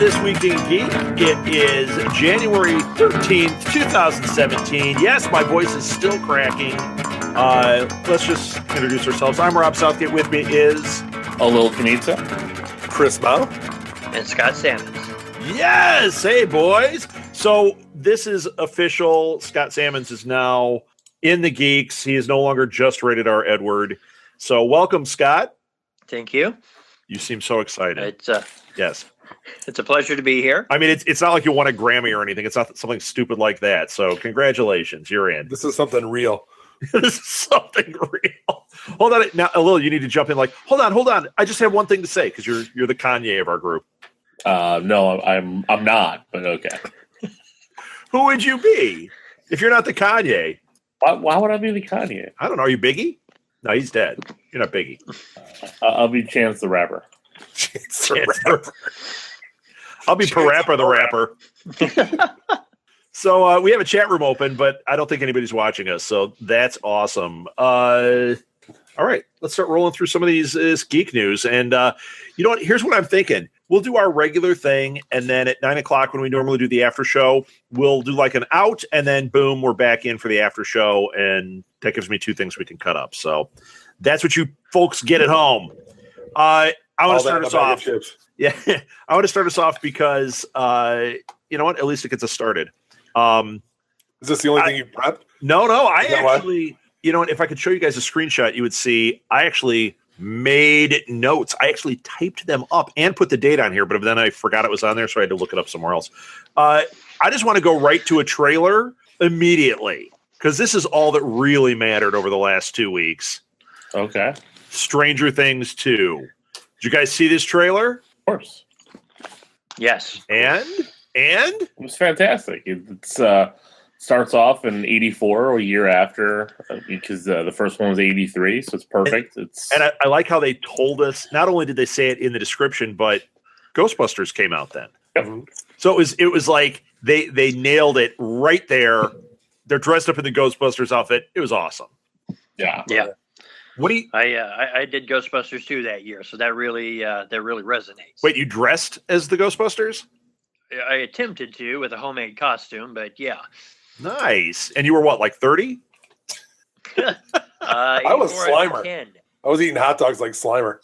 This Week in Geek. It is January 13th, 2017. Yes, my voice is still cracking. Let's just introduce ourselves. I'm Rob Southgate. With me is... Alil Kanitsa. Chris Mao. And Scott Salmons. Yes! Hey, boys! So, this is official. Scott Salmons is now in the Geeks. He is no longer just Rated R Edward. So, welcome, Scott. Thank you. You seem so excited. Yes. It's a pleasure to be here. I mean, it's not like you won a Grammy or anything. It's not something stupid like that. So congratulations, you're in. This is something real. This is something real. Hold on. Now, Lil, you need to jump in like, hold on. I just have one thing to say because you're the Kanye of our group. No, I'm not, but okay. Who would you be if you're not the Kanye? Why would I be the Kanye? I don't know. Are you Biggie? No, he's dead. You're not Biggie. I'll be Chance the Rapper. Chance the Rapper. I'll be Parappa the Rapper. So we have a chat room open, but I don't think anybody's watching us. So that's awesome. All right, let's start rolling through some of these geek news. And you know what? Here's what I'm thinking. We'll do our regular thing, and then at 9 o'clock when we normally do the after show, we'll do like an out, and then boom, we're back in for the after show, and that gives me two things we can cut up. So that's what you folks get at home. I want to start us off. Yeah, I want to start us off because you know what? At least it gets us started. Is this the only thing you prepped? No. I actually, you know what? If I could show you guys a screenshot, you would see I actually made notes. I actually typed them up and put the date on here, but then I forgot it was on there, so I had to look it up somewhere else. I just want to go right to a trailer immediately because this is all that really mattered over the last 2 weeks. Okay. Stranger Things 2. Did you guys see this trailer? Of course. Yes. And it was fantastic. It starts off in 84, a year after, because the first one was 83, so it's perfect. And I like how they told us, not only did they say it in the description, but Ghostbusters came out then. Yep. So it was like they nailed it right there. They're dressed up in the Ghostbusters outfit. It was awesome. Yeah. What do you? I did Ghostbusters 2 that year, so that really resonates. Wait, you dressed as the Ghostbusters? I attempted to with a homemade costume, but yeah. Nice. And you were what, like 30? I was Slimer. 10. I was eating hot dogs like Slimer.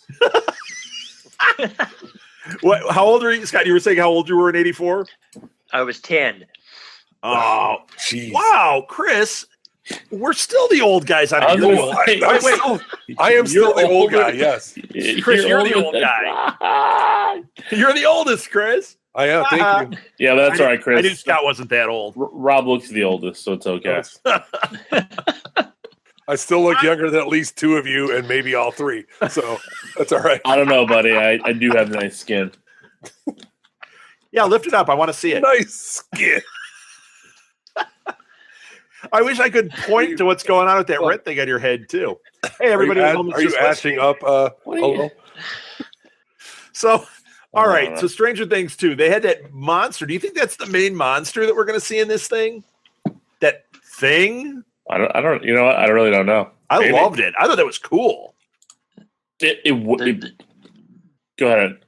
What? How old are you, Scott? You were saying how old you were in 84? I was 10. Oh, jeez. Wow, Chris. We're still the old guys on here. I am still the old guy, yes. Chris, you're the old guy. You're the oldest, Chris. I am, thank you. Yeah, that's all right, Chris. I knew Scott wasn't that old. Rob looks the oldest, so it's okay. I still look younger than at least two of you and maybe all three, so that's all right. I don't know, buddy. I do have nice skin. Yeah, lift it up. I want to see it. Nice skin. I wish I could point to what's going on with that red thing on your head, too. Hey, everybody. Are you ashing up? So, all right. So, Stranger Things 2. They had that monster. Do you think that's the main monster that we're going to see in this thing? That thing? I don't. You know what? I really don't know. I loved it. I thought that was cool. Go ahead.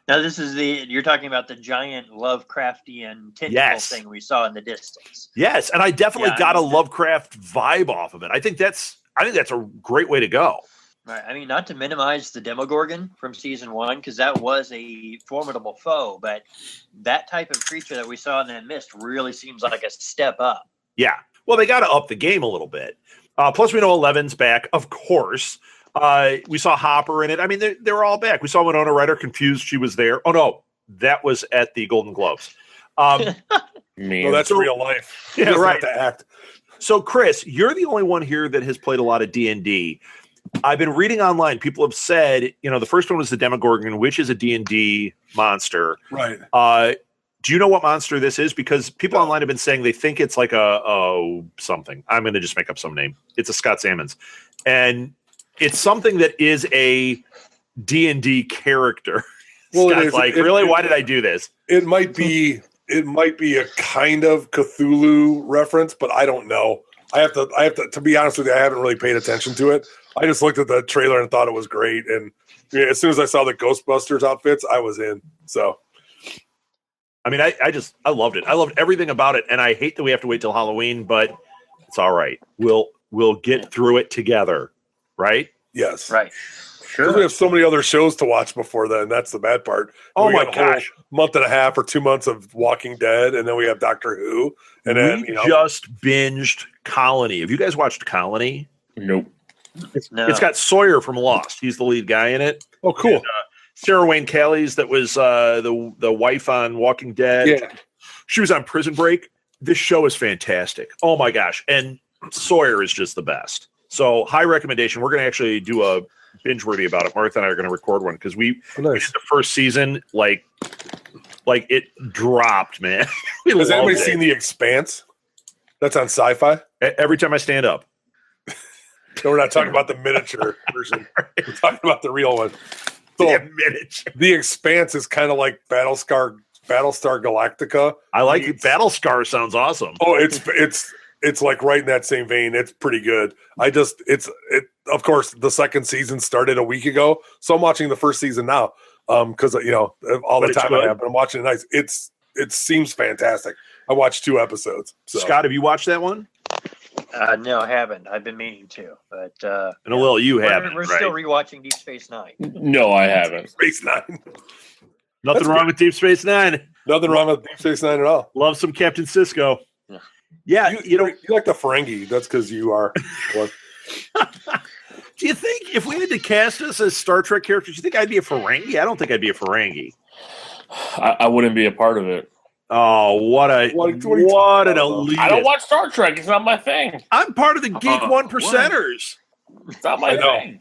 Now this is you're talking about the giant Lovecraftian tentacle thing we saw in the distance. Yes, and I definitely got a Lovecraft vibe off of it. I think that's a great way to go. Right. I mean, not to minimize the Demogorgon from season 1, because that was a formidable foe, but that type of creature that we saw in that mist really seems like a step up. Yeah. Well, they got to up the game a little bit. Plus, we know Eleven's back, of course. We saw Hopper in it. I mean, they were all back. We saw Winona Ryder confused she was there. Oh, no. That was at the Golden Globes. Well, that's real life. Yeah, right. To act. So, Chris, you're the only one here that has played a lot of D&D. I've been reading online. People have said, the first one was the Demogorgon, which is a D&D monster. Right. Do you know what monster this is? Because people online have been saying they think it's like a something. I'm going to just make up some name. It's a Scott Salmons. And it's something that is a D&D character. Well, Scott's like, really? Why did I do this? It might be a kind of Cthulhu reference, but I don't know. I have to be honest with you, I haven't really paid attention to it. I just looked at the trailer and thought it was great, and Yeah, as soon as I saw the Ghostbusters outfits, I was in. So, I mean, I loved it. I loved everything about it, and I hate that we have to wait till Halloween, but it's all right. We'll get through it together, right? yes. Right. Because we have so many other shows to watch before then. That's the bad part. Oh We my got a whole gosh. month and a half or 2 months of Walking Dead, and then we have Doctor Who. And then, We just binged Colony. Have you guys watched Colony? Nope. No. It's got Sawyer from Lost. He's the lead guy in it. oh, cool. And, Sarah Wayne Callies, that was the wife on Walking Dead. Yeah. She was on Prison Break. This show is fantastic. Oh my gosh. And Sawyer is just the best. So high recommendation. We're going to actually do a binge worthy about it. Martha and I are going to record one because we did the first season like it dropped, man. We Has anybody loved it. seen The Expanse? That's on Sci-Fi. Every time I stand up. No, we're not talking about the miniature version. We're talking about the real one. So, Damn minutes. The Expanse is kind of like Battlestar Galactica. I like it. Battlescar sounds awesome. Oh, it's like right in that same vein. It's pretty good. Of course, the second season started a week ago, so I'm watching the first season now. Because all But the it's time I good? have, but I'm watching it nice. It seems fantastic. I watched 2 episodes. So. Scott, have you watched that one? No, I haven't. I've been meaning to, but And a little you haven't, we're right? still rewatching Deep Space Nine. No, I haven't. Space Nine. Nothing That's wrong with Deep Space Nine. Nothing wrong with Deep Space Nine at all. Love some Captain Cisco. Yeah, You like the Ferengi. That's because you are. Do you think if we had to cast us as Star Trek characters, do you think I'd be a Ferengi? I don't think I'd be a Ferengi. I wouldn't be a part of it. Oh, what are you talking an about, elite! I don't watch Star Trek. It's not my thing. I'm part of the Geek One Percenters. It's not my I know. thing.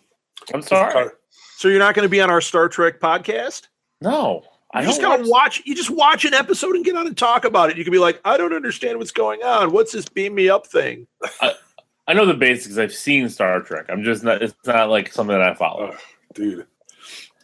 I'm sorry. So you're not going to be on our Star Trek podcast? No. You just gotta watch. You just watch an episode and get on and talk about it. You can be like, I don't understand what's going on. What's this beam me up thing? I know the basics. I've seen Star Trek. I'm just not. It's not like something that I follow. Dude.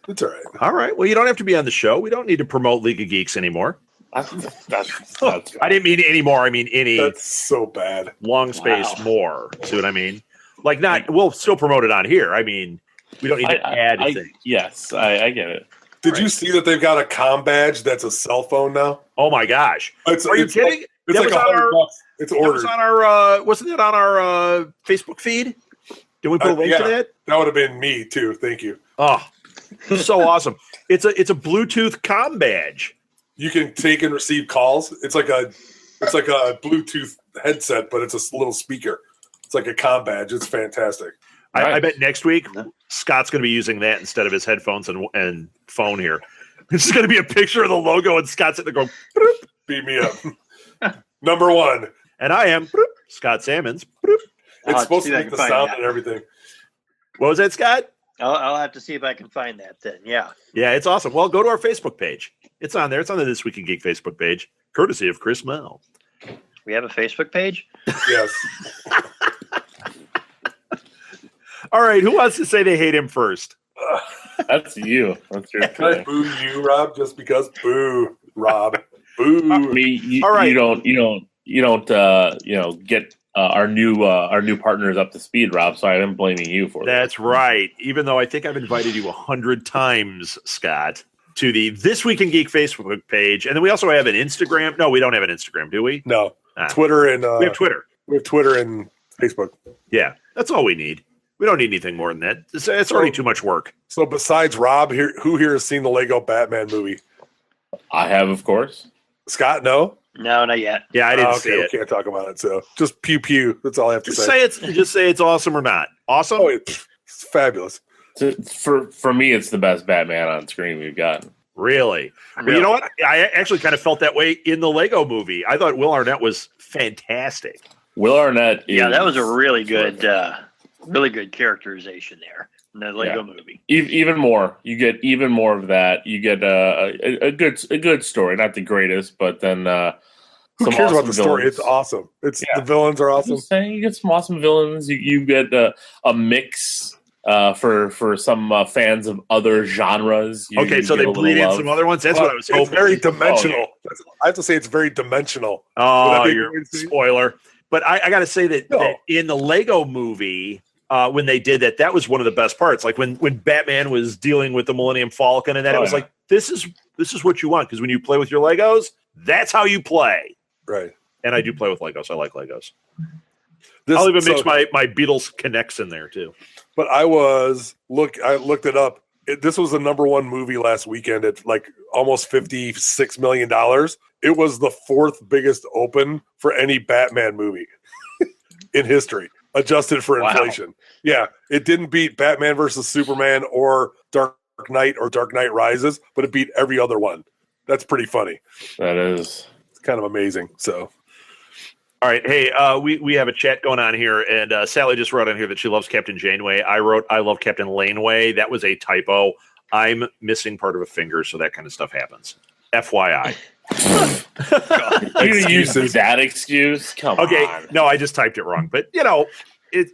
It's all right. All right. Well, you don't have to be on the show. We don't need to promote League of Geeks anymore. That's I didn't mean anymore. I mean any That's so bad. long space more. See what I mean? Like not. We'll still promote it on here. I mean, we don't need to add things. Yes, I get it. Did you see that they've got a comm badge that's a cell phone now? Oh my gosh! Are you kidding? It's like $100. It's That was ordered. on our. Wasn't it on our Facebook feed? Did we put a link to that? That would have been me too. Thank you. Oh, so awesome! It's a Bluetooth comm badge. You can take and receive calls. It's like a Bluetooth headset, but it's a little speaker. It's like a comm badge. It's fantastic. I bet next week Scott's going to be using that instead of his headphones and phone here. It's going to be a picture of the logo and Scott's sitting there going, "Bloop," Beat me up. Number 1. and I am bloop, Scott Salmons. Bloop. It's supposed to see if I make can the find sound that. and everything. What was that, Scott? I'll have to see if I can find that then. Yeah. Yeah, it's awesome. Well, go to our Facebook page. It's on there. It's on the This Week in Geek Facebook page, courtesy of Chris Mell. We have a Facebook page? Yes. All right, who wants to say they hate him first? That's you. That's your Can I thing. boo you, Rob? Just because? Boo, Rob. Boo. You All right. You don't get our new partners up to speed, Rob. So I am blaming you for that. That's right. Even though I think I've invited you 100 times, Scott, to the This Week in Geek Facebook page. And then we also have an Instagram. No, we don't have an Instagram, do we? No. Ah. Twitter and We have Twitter. and Facebook. Yeah, that's all we need. We don't need anything more than that. It's already too much work. So besides Rob, who here has seen the Lego Batman movie? I have, of course. Scott, no? No, not yet. Yeah, I didn't Okay, see it. we can't talk about it. So just pew pew. That's all I have to Just say. say it's awesome or not. Awesome. Oh, it's fabulous. For me, it's the best Batman on screen we've gotten. Really? Well, you know what? I actually kind of felt that way in the Lego movie. I thought Will Arnett was fantastic. Will Arnett. Yeah, that was a really good characterization there in the Lego movie. Even more. You get even more of that. You get a good story, not the greatest, but then Who some cares about awesome the story? villains. It's awesome. The villains are I'm awesome. just saying, you get some awesome villains. You get a mix for some fans of other genres. Okay, so they bleed in some other ones. That's what I was It's hoping. very dimensional. I have to say it's very dimensional. Would Oh, that be a you're good thing? spoiler. But I got to say that, No. that in the Lego movie, when they did that. That was one of the best parts. Like when Batman was dealing with the Millennium Falcon, and then it was like, this is what you want, because when you play with your Legos, that's how you play. Right. And I do play with Legos. I like Legos. I'll even mix my Beatles Connects in there too. But I looked it up. This was the number one movie last weekend at like almost $56 million. It was the fourth biggest open for any Batman movie in history, adjusted for inflation. Yeah, it didn't beat Batman versus Superman or Dark Knight or Dark Knight Rises, but it beat every other one. That's pretty funny. That is. It's kind of amazing. So. All right. Hey, we have a chat going on here, and Sally just wrote on here that she loves Captain Janeway. I wrote, I love Captain Laneway. That was a typo. I'm missing part of a finger, so that kind of stuff happens. FYI. You use that excuse? Come on. Okay, no, I just typed it wrong. But,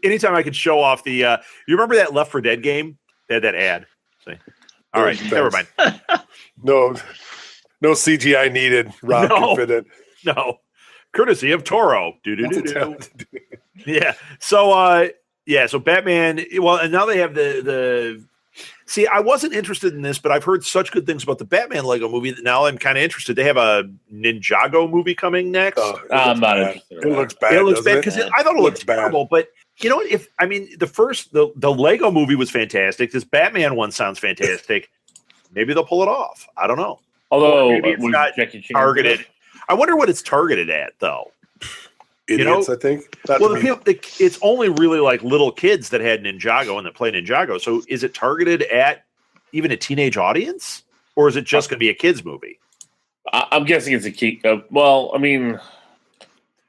anytime I could show off the you remember that Left 4 Dead game? They had that ad. See? All right, never mind. No CGI needed. Rob can fit it. No. Courtesy of Toro. Yeah. So Batman, well, and now they have the see, I wasn't interested in this, but I've heard such good things about the Batman Lego movie that now I'm kind of interested. They have a Ninjago movie coming next. I'm not interested. It looks bad. It looks bad because I thought it looked terrible, but you know what? The Lego movie was fantastic. This Batman one sounds fantastic. Maybe they'll pull it off. I don't know. Although maybe it's not targeted. I wonder what it's targeted at, though. Idiots, I think. It's only really like little kids that had Ninjago and that play Ninjago. So is it targeted at even a teenage audience? Or is it just going to be a kids movie? I'm guessing it's a key. Well, I mean, if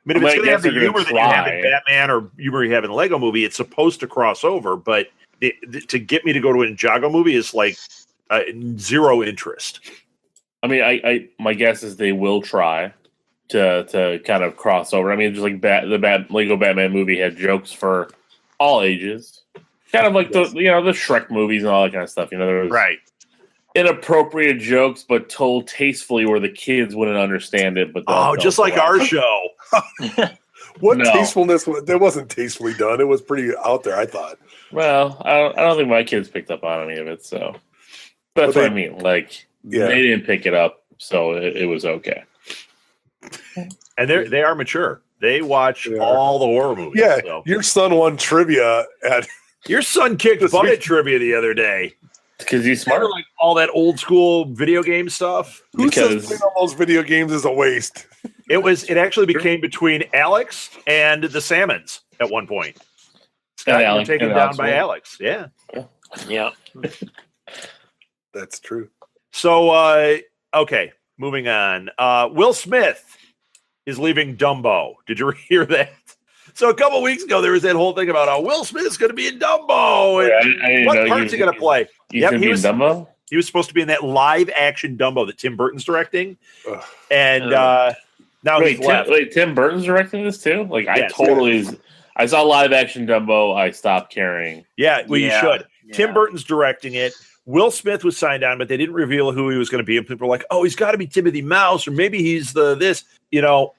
it's going to have the humor that you have in Batman or humor you have in the Lego movie, it's supposed to cross over. But to get me to go to a Ninjago movie is like zero interest. I mean, my guess is they will try to kind of cross over. I mean, just like the Lego Batman movie had jokes for all ages, kind of like the Shrek movies and all that kind of stuff. There was right inappropriate jokes, but told tastefully where the kids wouldn't understand it. But just like our show. Tastefulness? That wasn't tastefully done. It was pretty out there, I thought. Well, I don't think my kids picked up on any of it, so that's what I mean. Like. Yeah. They didn't pick it up, so it was okay. And they are mature. They watch all the horror movies. Yeah, so. Your son won trivia at. Your son kicked butt at trivia the other day because he's smart. Like all that old school video game stuff. Who says playing all those video games is a waste? It actually became between Alex and the Salmons at one point. Scott got taken down by Alex. Yeah. That's true. So, okay, moving on. Will Smith is leaving Dumbo. Did you hear that? So a couple weeks ago, there was that whole thing about how Will Smith's going to be in Dumbo. And what part's he going to play? He was in Dumbo? He was supposed to be in that live-action Dumbo that Tim Burton's directing. And now he's left. Tim Burton's directing this too? I saw live-action Dumbo. I stopped caring. Yeah, well, you should. Yeah. Tim Burton's directing it. Will Smith was signed on, but they didn't reveal who he was going to be. And people were like, "Oh, he's got to be Timothy Mouse, or maybe he's this." No.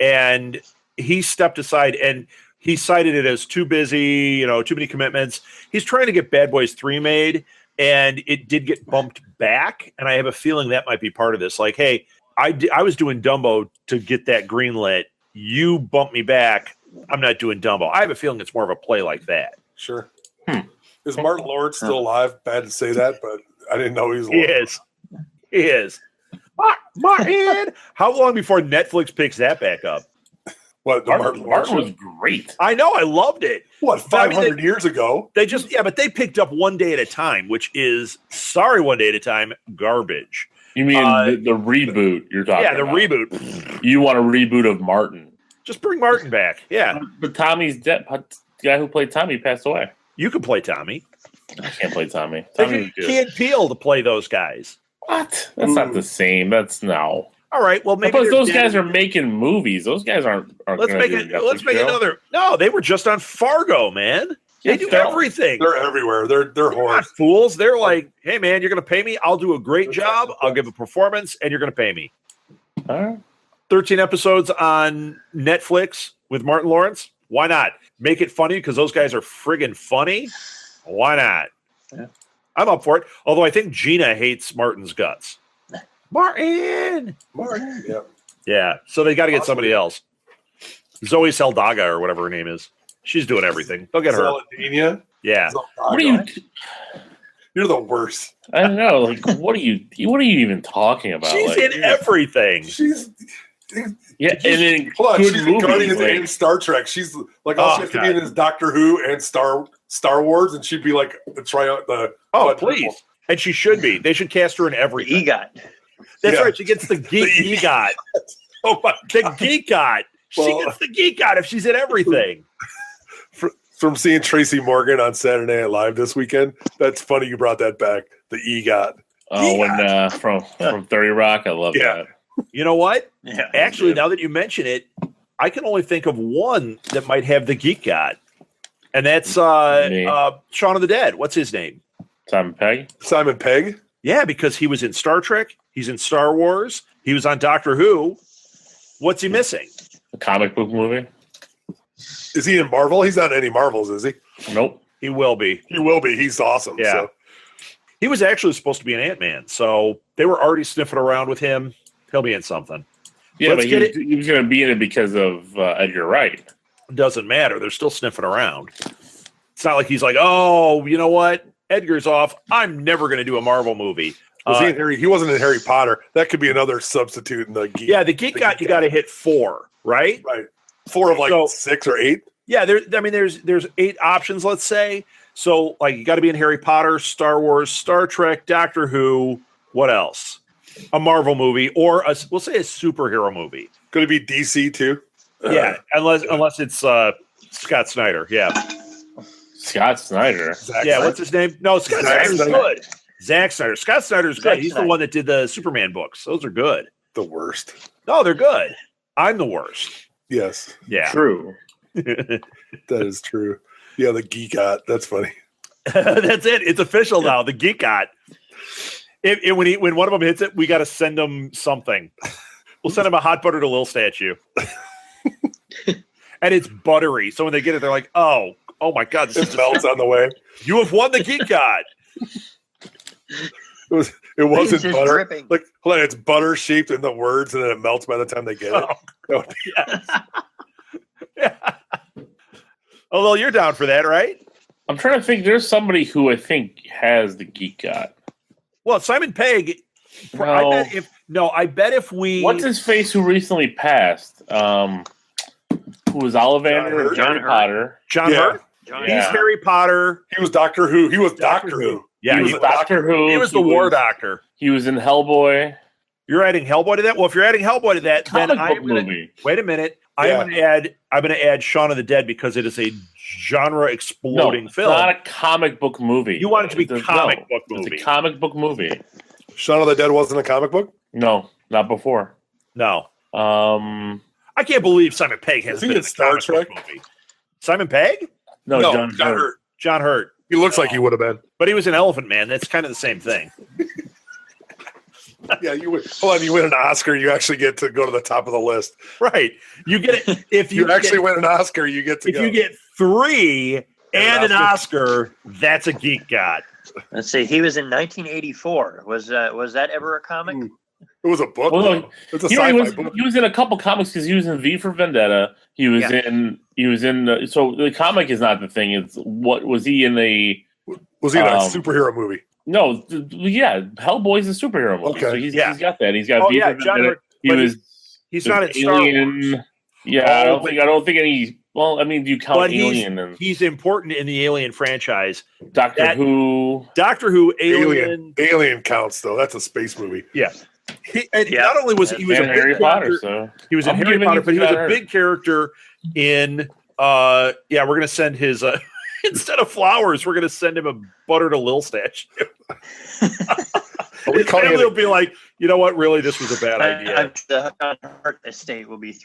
And he stepped aside, and he cited it as too busy, too many commitments. He's trying to get Bad Boys 3 made, and it did get bumped back. And I have a feeling that might be part of this. Like, hey, I was doing Dumbo to get that greenlit. You bumped me back. I'm not doing Dumbo. I have a feeling it's more of a play like that. Sure. Is Martin Lord still alive? Bad to say that, but I didn't know he was alive. He is. Martin! How long before Netflix picks that back up? What, Martin was great. I know, I loved it. What, 500 years ago? But they picked up one day at a time, which is, one day at a time, garbage. You mean the reboot you're talking about? Yeah, the reboot. You want a reboot of Martin. Just bring Martin back, yeah. But Tommy's dead. The guy who played Tommy passed away. You can play Tommy. I can't play Tommy. They can't Peel to play those guys. What? That's not the same. That's no. All right. Well, maybe those guys are making movies. Those guys aren't. Let's make another. No, they were just on Fargo, man. They do everything. They're everywhere. They're not fools. They're like, hey, man, you're going to pay me. I'll do a great job. I'll give a performance, and you're going to pay me. All right. 13 episodes on Netflix with Martin Lawrence. Why not? Make it funny because those guys are friggin' funny. Why not? Yeah. I'm up for it. Although I think Gina hates Martin's guts. Martin! Yeah. Yeah, so they got to get somebody else. Zoe Saldaga or whatever her name is. She's doing everything. They'll get her. Saladina? Yeah. What are you? You're the worst. I don't know. Like, what are you even talking about? She's like, in everything. She's yeah, and then hold on, good she's in movies, Guardians like- and Star Trek. She's like all she has to be in is Doctor Who and Star Wars, and she'd be like the Oh, quadruple. please. And she should be. They should cast her in everything. EGOT. That's Yeah. right. She gets the geek The EGOT. Oh my The god! geek got. She Well- gets the geek got if she's in everything. From seeing Tracy Morgan on Saturday Night Live this weekend, that's funny you brought that back. The EGOT. Oh, when from 30 Rock, I love Yeah. that. You know what? Yeah. Actually, now that you mention it, I can only think of one that might have the geek got. And that's Me. Shaun of the Dead. What's his name? Simon Pegg. Simon Pegg. Yeah, because he was in Star Trek. He's in Star Wars. He was on Doctor Who. What's he missing? A comic book movie. Is he in Marvel? He's not in any Marvels, is he? Nope. He will be. He will be. He's awesome. Yeah. So. He was actually supposed to be an Ant-Man, so they were already sniffing around with him. He'll be in something. Yeah, Let's but get he was going to be in it because of Edgar Wright. Doesn't matter. They're still sniffing around. It's not like he's like, oh, you know what? Edgar's off. I'm never going to do a Marvel movie. Was he in Harry? He wasn't in Harry Potter. That could be another substitute in the geek. Yeah, the geek got you got to hit 4, right? Right. 4 of like So- 6 or 8. Yeah, there's 8 options, let's say. So like you got to be in Harry Potter, Star Wars, Star Trek, Doctor Who. What else? A Marvel movie or we'll say a superhero movie. Could it be DC too? Yeah, unless it's Scott Snyder. Yeah, Scott Snyder. Zack yeah. Snyder. What's his name? No, Scott Zack Snyder's Snyder. good. Zack Snyder. Scott Snyder's good. Zack He's the Snyder. one that did the Superman books. Those are good. The worst. No, they're good. I'm the worst. Yes, Yeah. True. that is true. Yeah, the geekot. That's funny. That's it. It's official now. The geek got. When one of them hits it, we got to send them something. We'll send them a hot butter to Lil statue, and it's buttery. So when they get it, they're like, "Oh my god, this It is melts on the way. you have won the geek god." It It's wasn't just butter. dripping. Like, hold on, it's butter shaped in the words, and then it melts by the time they get it. Oh, That would be- yes. Yeah. Although you're down for that, right? I'm trying to think. There's somebody who I think has the geek got. Well, Simon Pegg. No. I bet if we. What's his face who recently passed? Who was Ollivander and John Harry Hurt. Potter? John Yeah. Hurt? John, He's Yeah. Harry Potter. He was Doctor Who. He was Doctor Who. Yeah, he was he a was Doctor Who. He was the War Doctor. He was in Hellboy. You're adding Hellboy to that? Well, if you're adding Hellboy to that, then Comic I'm book gonna movie. wait a minute. Yeah. I'm gonna add Shaun of the Dead because it is a genre No, exploding it's film. not a comic book movie. You want it to be It's comic book movie. It's a comic book movie. Shaun of the Dead wasn't a comic book. No, not before. No. Um, I can't believe Simon Pegg has Was he been in in a Star comic book Trek? movie. Simon Pegg? no, John Hurt. Hurt. John Hurt. He looks like he would have been. But he was an Elephant Man. That's kind of the same thing. Yeah, you would. Hold on, you win an Oscar, you actually get to go to the top of the list. Right. You get it if You you actually get, win an Oscar, you get to if go. you get 3 and an Oscar, that's a geek god. let's see. He was in 1984. Was that ever a comic? Ooh. It was a book. Well, though. It's a You know, sci-fi book. he was in a couple comics because he was in V for Vendetta. He was in. So the comic is not the thing. It's what was he in a? Was he in a superhero movie? No, yeah, Hellboy's a superhero movie. Okay. So he's got that. He's got Oh, V yeah, for John Vendetta. Hurt, He but was. He's the not in Star Alien. Wars. Yeah, Oh, I don't think any. Well, I mean, do you count But Alien and he's important in the Alien franchise. Doctor that- Who? Doctor Who, Alien. Alien counts though. That's a space movie. Yeah. Not only was he was a And big Harry Potter. character, So he was in I'm Harry giving Potter, you but he was a John big character in we're gonna send his instead of flowers, we're gonna send him a butter to Lil statue. Are we His calling family will it? be like, you know what, really, this was a bad idea. The John Hurt estate will be.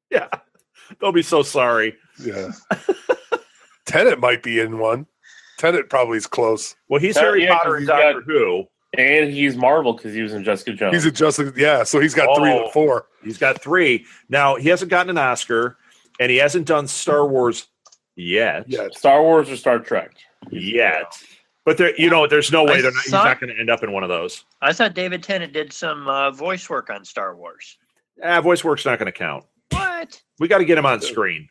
Yeah. They'll be so sorry. Yeah. Tenet might be in one. Tenet probably is close. Well, he's Yeah, Harry yeah, Potter 'cause and he's Doctor got- Who. and he's Marvel because he was in Jessica Jones. He's adjusted. Yeah, so he's got 3 Oh. and 4. He's got 3. Now, he hasn't gotten an Oscar. and he hasn't done Star Wars yet. Star Wars or Star Trek Yet. But there's no way he's not going to end up in one of those. I thought David Tennant did some voice work on Star Wars. Voice work's not going to count. What? We got to get him on screen.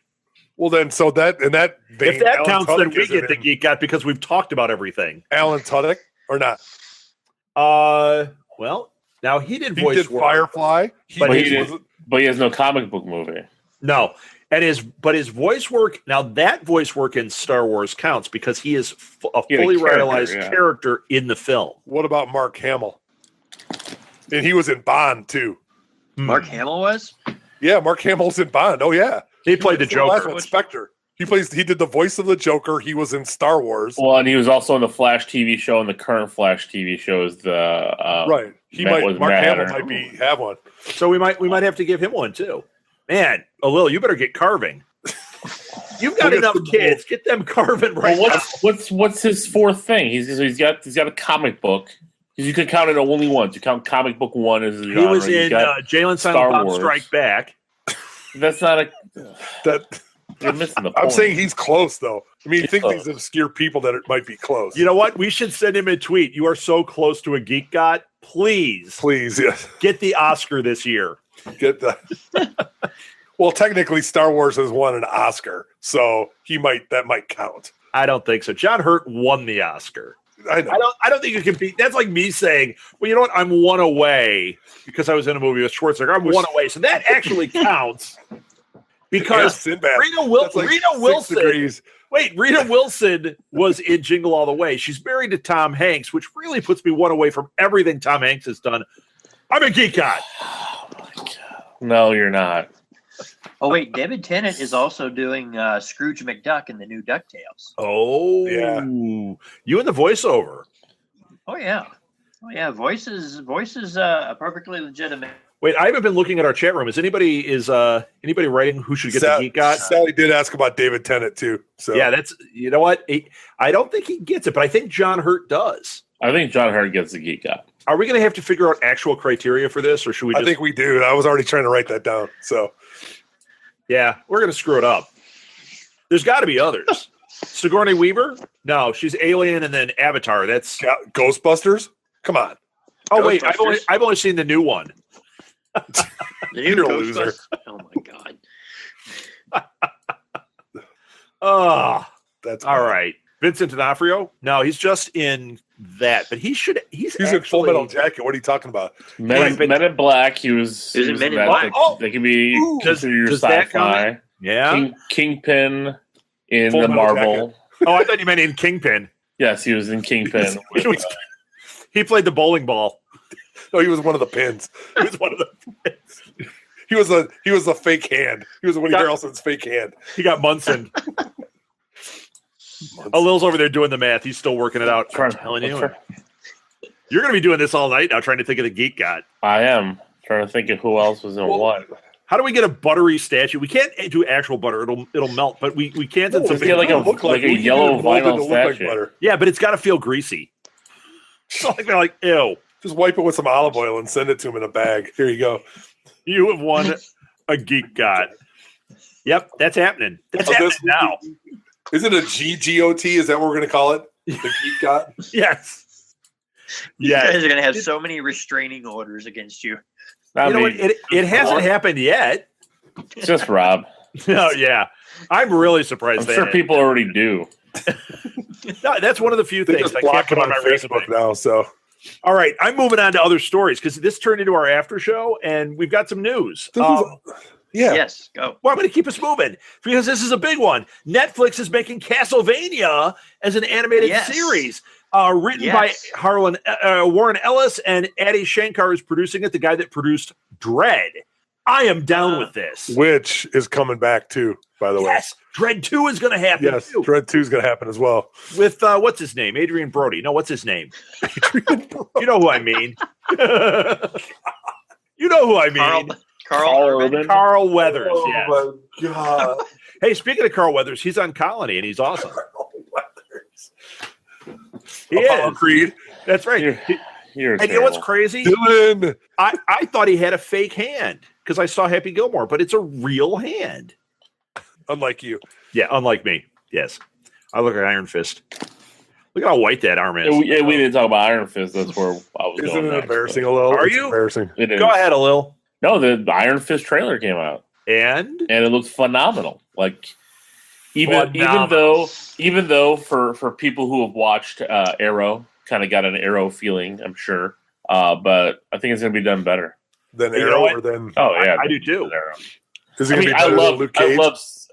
Well, then, so that in that vein, If that Alan counts, Tudyk then we isn't get the in. Geek Got because we've talked about everything. Alan Tudyk or not? Well, now he did He voice did work. Firefly, but he has no comic book movie. No, and his voice work. Now that voice work in Star Wars counts because he is a fully realized character in the film. What about Mark Hamill? And he was in Bond too. Mark Hamill was? Yeah, Mark Hamill's in Bond. Oh yeah, he played the Joker. Spectre. He did the voice of the Joker. He was in Star Wars. Well, and he was also in the Flash TV show, and the current Flash TV show is the right. Mark Hamill might have one. So we might have to give him one too. Man, Lil, you better get carving. You've got enough kids. Get them carving right now. What's his fourth thing? He's got a comic book. Because you could count it only once. You count comic book one as a genre. He was in Jalen Silent Bob Strike Back. That's not that. You're missing the point. I'm saying he's close though. I mean, think these obscure people that it might be close. You know what? We should send him a tweet. You are so close to a Geek Got. Please, yes. Get the Oscar this year. Get the. Well, technically, Star Wars has won an Oscar, so that might count. I don't think so. John Hurt won the Oscar. I know. I don't think you can beat. That's like me saying, "Well, you know what? I'm one away because I was in a movie with Schwarzenegger. I'm one away." So that actually counts because Rita Wilson. Wait, Rita Wilson was in Jingle All the Way. She's married to Tom Hanks, which really puts me one away from everything Tom Hanks has done. I'm a Geek God. Oh my God. No, you're not. Oh wait, David Tennant is also doing Scrooge McDuck in the new DuckTales. Oh yeah, you and the voiceover. Oh yeah. Voice is perfectly legitimate. Wait, I haven't been looking at our chat room. Is anybody writing who should get the Geek God? Sally did ask about David Tennant too. So yeah, that's you know what I don't think he gets it, but I think John Hurt does. I think John Hurt gets the Geek God. Are we going to have to figure out actual criteria for this, or should we? I think we do. I was already trying to write that down. So. Yeah, we're going to screw it up. There's got to be others. Sigourney Weaver? No, she's Alien and then Avatar. That's Ghostbusters? Come on. Oh, wait, I've only seen the new one. The new You're a loser. Oh, my God. Oh, that's all right. Vincent D'Onofrio? No, he's just in that, but he's in Full Metal Jacket. What are you talking about? Men in Black. He was in Men in Black. They can be considered your sci-fi. Yeah. Kingpin in Full the Metal Marvel. Jacket. Oh, I thought you meant in Kingpin. Yes, he was in Kingpin. He played the bowling ball. No, he was one of the pins. He was one of the pins. He was a fake hand. He was Woody Harrelson's fake hand. He got Munson. Lil's over there doing the math. He's still working it out. I'm telling you. You're going to be doing this all night now, trying to think of the Geek God. I am trying to think of who else was in what. How do we get a buttery statue? We can't do actual butter; it'll melt. But we can send something get like a yellow vinyl statue. Like yeah, but it's got to feel greasy. So like they're like, ew. Just wipe it with some olive oil and send it to him in a bag. Here you go. You have won a Geek God. Yep, that's happening. That's happening now. Is it a GGOT? Is that what we're going to call it? The Geek God? Yes. You guys are going to have so many restraining orders against you. You know what? It hasn't happened yet. It's just Rob. No, yeah. I'm really surprised. I'm sure people already do. No, that's one of the few things I can't put on my Facebook now. So, all right, I'm moving on to other stories because this turned into our after show, and we've got some news. Yeah. Yes, go. Well, I'm going to keep us moving because this is a big one. Netflix is making Castlevania as an animated series. Written by Warren Ellis, and Adi Shankar is producing it, the guy that produced Dread. I am down with this. Which is coming back too, by the way. Yes, Dread 2 is going to happen. Yes, too. Dread 2 is going to happen as well. With, what's his name? Adrian Brody. No, what's his name? You know who I mean. You know who I mean. Carl Weathers. Oh, my God. Hey, speaking of Carl Weathers, he's on Colony, and he's awesome. He is. Creed. That's right. You're and you know what's crazy? Dylan. I thought he had a fake hand because I saw Happy Gilmore, but it's a real hand. Unlike you. Yeah, unlike me. Yes. I look like Iron Fist. Look at how white that arm is. We didn't talk about Iron Fist. That's where I was Isn't going it next, embarrassing but- a little? Are It's you? embarrassing. It is. Go ahead, Alil. No, the Iron Fist trailer came out, And and it looked phenomenal. Like even Phenomenal. though for people who have watched Arrow, kind of got an Arrow feeling, I'm sure. But I think it's going to be done better. Then You know Arrow what? or then Oh yeah, I do too. Arrow. is it I gonna mean, be better than Luke Cage?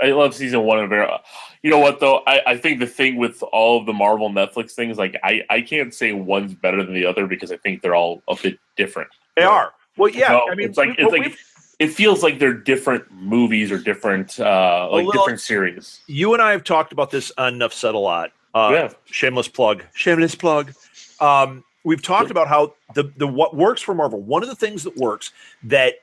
I love season 1 of Arrow. You know what though? I think the thing with all of the Marvel Netflix things, like I can't say one's better than the other because I think they're all a bit different. They are. Well, yeah. No, I mean, it feels like they're different movies or different different series. you and I have talked about this on Enough Said a lot. Yeah. Shameless plug. We've talked about how the what works for Marvel. One of the things that works that,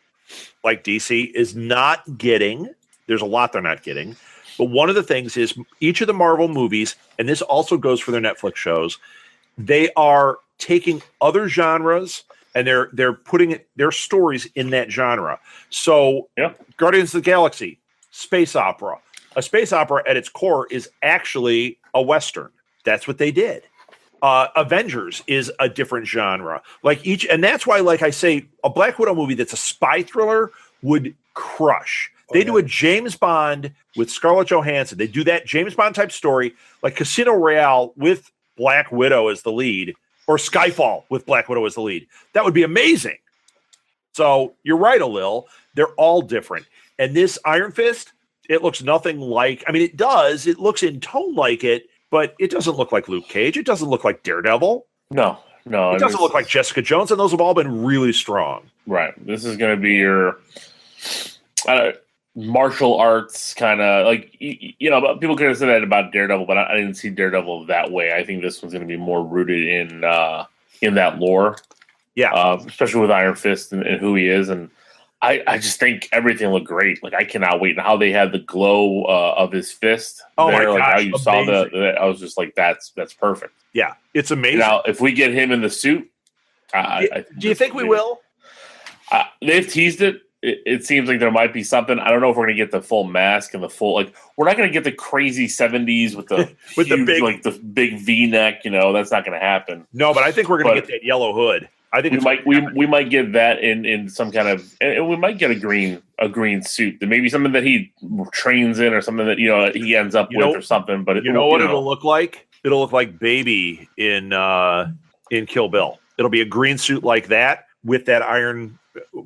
like DC, is not getting. There's a lot they're not getting, but one of the things is each of the Marvel movies, and this also goes for their Netflix shows. They are taking other genres and they're putting their stories in that genre. So, Guardians of the Galaxy, space opera. A space opera at its core is actually a Western. That's what they did. Avengers is a different genre. And that's why, like I say, a Black Widow movie that's a spy thriller would crush. They do a James Bond with Scarlett Johansson. They do that James Bond type story, like Casino Royale with Black Widow as the lead, or Skyfall with Black Widow as the lead. That would be amazing. So you're right, Alil. They're all different. And this Iron Fist, it looks nothing like. I mean, it does. It looks in tone like it, but it doesn't look like Luke Cage. It doesn't look like Daredevil. No. It doesn't look like Jessica Jones, and those have all been really strong. Right. This is going to be your martial arts kind of like, but people could have said that about Daredevil, but I didn't see Daredevil that way. I think this one's going to be more rooted in that lore. Yeah. Especially with Iron Fist and who he is. And I just think everything looked great. Like, I cannot wait. And how they had the glow of his fist. Oh, my like gosh, how you amazing. saw I was just like, that's perfect. Yeah, it's amazing. Now, if we get him in the suit, do you think we will? They've teased it. It seems like there might be something. I don't know if we're going to get the full mask and the full, like, we're not going to get the crazy 70s with the with huge, the big V-neck, that's not going to happen. No, but I think we're going to get that yellow hood. I think we might get that in some kind of, and we might get a green suit. Maybe something that he trains in or something that, he ends up with or something. But it'll look like? It'll look like Baby in Kill Bill. It'll be a green suit like that with that Iron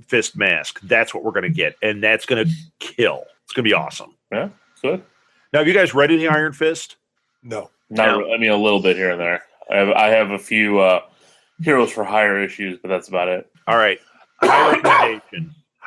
Fist mask. That's what we're going to get, and that's going to kill. It's going to be awesome. Yeah, good. Now, have you guys read any Iron Fist? No. I mean, a little bit here and there. I have a few Heroes for Hire issues, but that's about it. All right. High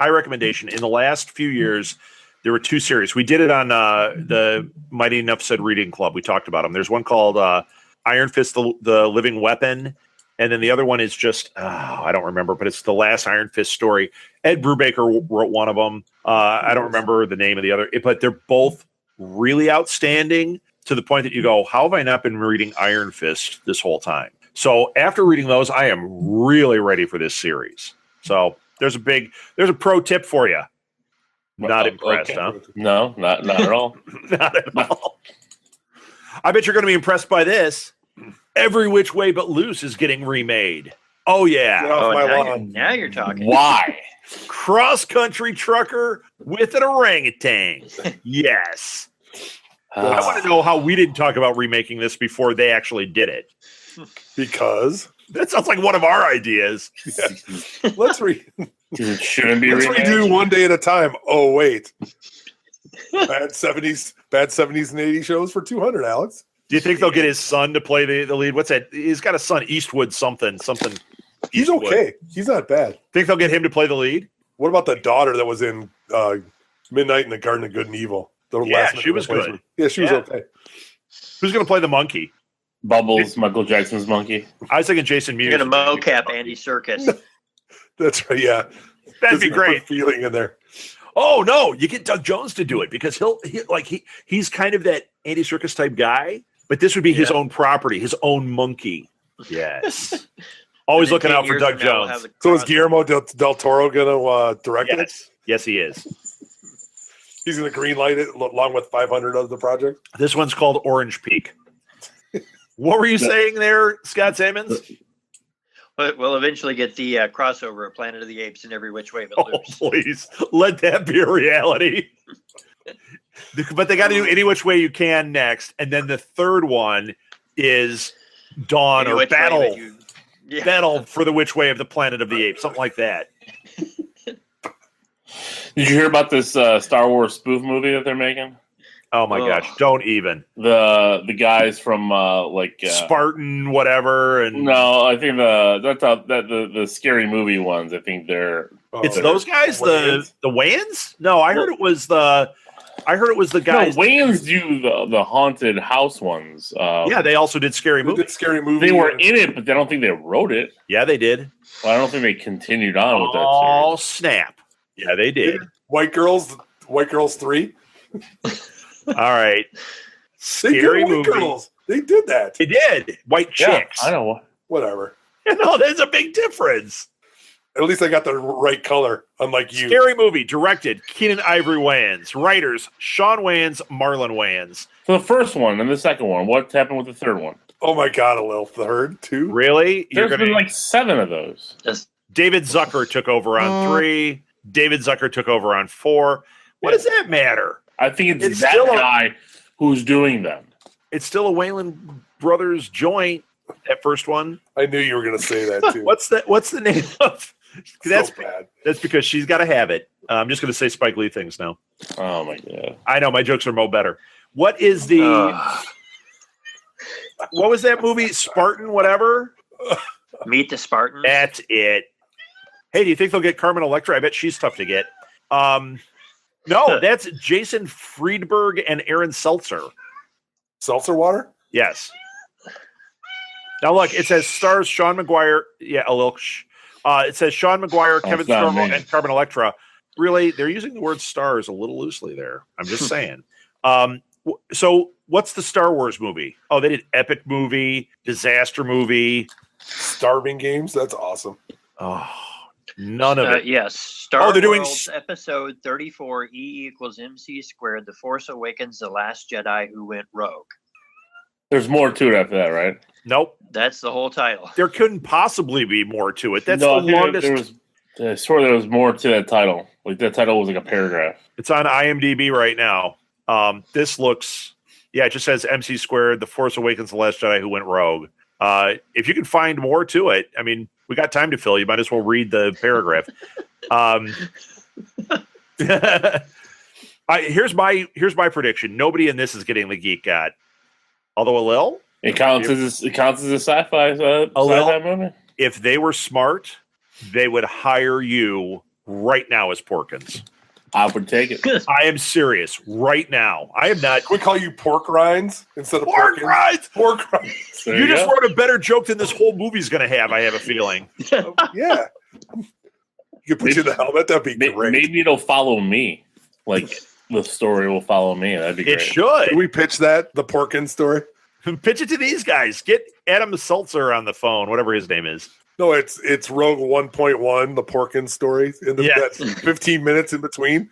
recommendation. In the last few years, there were 2 series. We did it on the Mighty Enough Said Reading Club. We talked about them. There's one called Iron Fist, the Living Weapon. And then the other one is just, I don't remember, but it's the last Iron Fist story. Ed Brubaker wrote one of them. I don't remember the name of the other, but they're both really outstanding to the point that you go, how have I not been reading Iron Fist this whole time? So after reading those, I am really ready for this series. So there's a pro tip for you. Not impressed, okay. huh? No, not at all. Not at all. I bet you're going to be impressed by this. Every Which Way But Loose is getting remade. Oh, yeah. Get off my lawn. Now you're talking. Why? Cross-country trucker with an orangutan. Yes. I want to know how we didn't talk about remaking this before they actually did it. Because that sounds like one of our ideas. Yeah. Let's shouldn't be redo one day at a time. Oh wait, bad 70s and 80s shows for 200. Alex, do you think they'll get his son to play the lead? What's that? He's got a son, Eastwood something. He's okay. He's not bad. Think they'll get him to play the lead? What about the daughter that was in Midnight in the Garden of Good and Evil? She was good. Yeah, she was okay. Who's going to play the monkey? Bubbles, Michael Jackson's monkey. I was thinking Jason Mewes. You're going to mocap Andy Serkis. That's right, yeah. That'd be great. Feeling in there. Oh, no, you get Doug Jones to do it because he's kind of that Andy Serkis type guy, but this would be his own property, his own monkey. Yes. Always looking out for Doug Jones. So is Guillermo del Toro going to direct it? Yes, he is. He's going to green light it along with 500 of the project. This one's called Orange Peak. What were you saying there, Scott Salmons? We'll eventually get the crossover of Planet of the Apes in every which way but Oh, loose. please let that be a reality. But they got to do Any Which Way You Can next, and then the third one is Dawn Any or which way Battle. but you- yeah. Battle for the Which Way of the Planet of the Apes, something like that. Did you hear about this Star Wars spoof movie that they're making? Oh my gosh! Don't even The guys from Spartan, whatever, and no, I think the scary movie ones. I think they're it's those guys. The Wayans? No, I heard it was the guys. No, Wayans do the haunted house ones. Yeah, they also did Scary Movie. Scary Movie. They were in it, but I don't think they wrote it. Yeah, they did. Well, I don't think they continued on with that Oh series. snap! Yeah, they did. White Girls 3. All right, They Scary did White Movie. Girls. They did that. They did. White Yeah, chicks. I know. Whatever. No, there's a big difference. At least I got the right color, unlike you. Scary Movie, directed Keenan Ivory Wayans. Writers, Sean Wayans, Marlon Wayans. So the first one and the second one. What happened with the third one? Oh my God, a little third too. Really? There's been like 7 of those. David Zucker took over on 3. David Zucker took over on 4. What does that matter? I think it's that still guy who's doing them. It's still a Wayland Brothers joint, that first one. I knew you were going to say that too. What's the name of? so bad? That's because she's got to have it. I'm just going to say Spike Lee things now. Oh my God. I know, my jokes are mo better. What is the... what was that movie? Spartan, whatever? Meet the Spartans. That's it. Hey, do you think they'll get Carmen Electra? I bet she's tough to get. No, that's Jason Friedberg and Aaron Seltzer. Seltzer water? Yes. Now look, it says stars Sean McGuire. Yeah, a little. It says Sean McGuire, Kevin it's not Sorbo, me. and Carmen Electra. Really, they're using the word stars a little loosely there. I'm just saying. So, what's the Star Wars movie? Oh, they did epic movie, disaster movie, Starving Games? That's awesome. Oh, none of it. Yes. Star they're doing Wars Episode 34, E equals MC squared, The Force Awakens, The Last Jedi Who Went Rogue. There's more to it after that, right? Nope. That's the whole title. There couldn't possibly be more to it. That's No, the I think longest. I swear there was more to that title. Like that title was like a paragraph. It's on IMDb right now. This looks, it just says MC squared, The Force Awakens, The Last Jedi Who Went Rogue. If you can find more to it, I mean, we got time to fill. You might as well read the paragraph. Here's my prediction. Nobody in this is getting the Geek God. Although a little, It counts as a sci-fi movie. if they were smart, they would hire you right now as Porkins. I would take it. I am serious right now. I am not. Can we call you Pork Rinds instead of Pork Porkins? Rinds! Pork Rinds. There You just go. wrote a better joke than this whole movie's going to have, I have a feeling. Yeah. You could put you in the helmet. That'd be great. Maybe it'll follow me. Like the story will follow me. That'd be great. It should. Can we pitch that, the Porkins story? Pitch it to these guys. Get Adam Seltzer on the phone, whatever his name is. No, it's Rogue 1.1, the Porkins story. In the Yeah. that 15 minutes in between.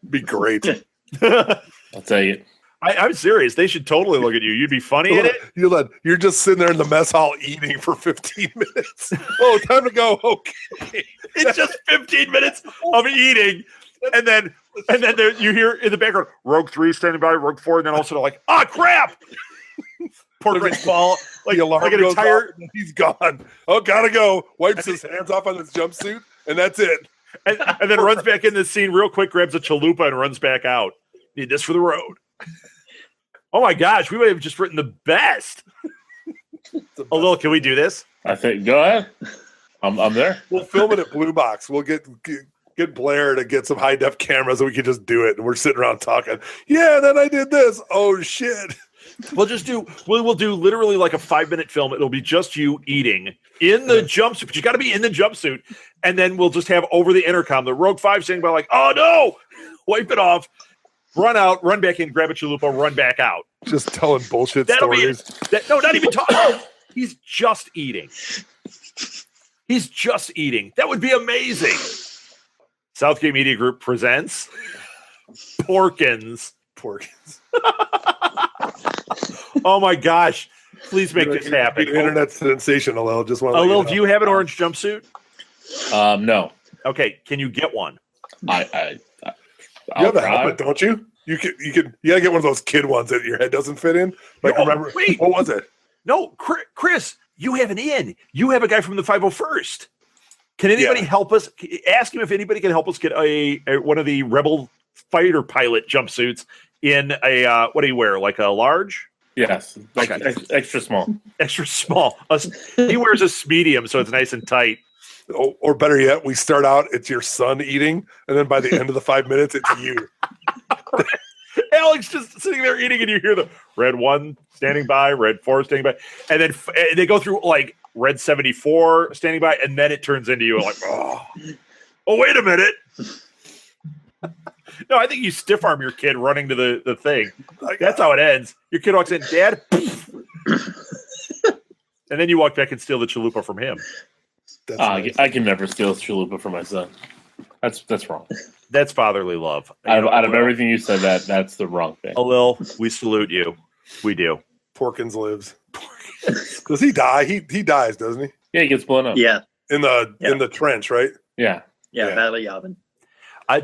Be great. I'll take it. I'm serious. They should totally look at you. You'd be funny in it. You're just sitting there in the mess hall eating for 15 minutes. Oh, time to go. Okay. It's just 15 minutes of eating. And then you hear in the background, Rogue 3 standing by, Rogue 4, and then all of a sudden like, crap! Porkins fall. Like, The alarm like an goes entire... off and he's gone. Oh, gotta go. Wipes his hands off on his jumpsuit, and that's it. And then runs back in the scene real quick, grabs a chalupa, and runs back out. Need this for the road. Oh my gosh, we would have just written the best. Oh, Lil, can we do this? I think. Go ahead. I'm there. We'll film it at Blue Box. We'll get Blair to get some high def cameras, and we can just do it. And we're sitting around talking. Yeah, then I did this. Oh shit. We'll do literally like a 5-minute film. It'll be just you eating in the jumpsuit, but you got to be in the jumpsuit. And then we'll just have over the intercom the Rogue 5 saying by like, oh no, wipe it off, run out, run back in, grab a chalupa, run back out. Just telling bullshit That'll stories. No, not even talking. He's just eating. He's just eating. That would be amazing. Southgate Media Group presents Porkins. Oh my gosh! Please make this happen. Internet sensation, Alil. Just want. Alil, do you have an orange jumpsuit? No. Okay, can you get one? You have a helmet, don't you? You gotta get one of those kid ones that your head doesn't fit in. Like, No, remember, wait. what was it? No, Chris, you have an in. You have a guy from the 501st. Can anybody help us? Ask him if anybody can help us get a one of the Rebel fighter pilot jumpsuits in a what do you wear? Like a large? Yes. Okay. Extra small. Extra small. He wears a medium, so it's nice and tight. Or better yet, we start out, it's your son eating, and then by the end of the 5 minutes, it's you. Alex just sitting there eating, and you hear the red 1 standing by, red 4 standing by, and then they go through like red 74 standing by, and then it turns into you like, oh wait a minute. No, I think you stiff arm your kid running to the thing. That's how it ends. Your kid walks in, Dad, and then you walk back and steal the chalupa from him. Nice. I can never steal chalupa from my son. That's wrong. That's fatherly love. Out of everything you said, that's the wrong thing. Alil, we salute you. We do. Porkins lives. Does he die? He dies, doesn't he? Yeah, he gets blown up. Yeah. In the trench, right? Yeah. Battle of Yavin.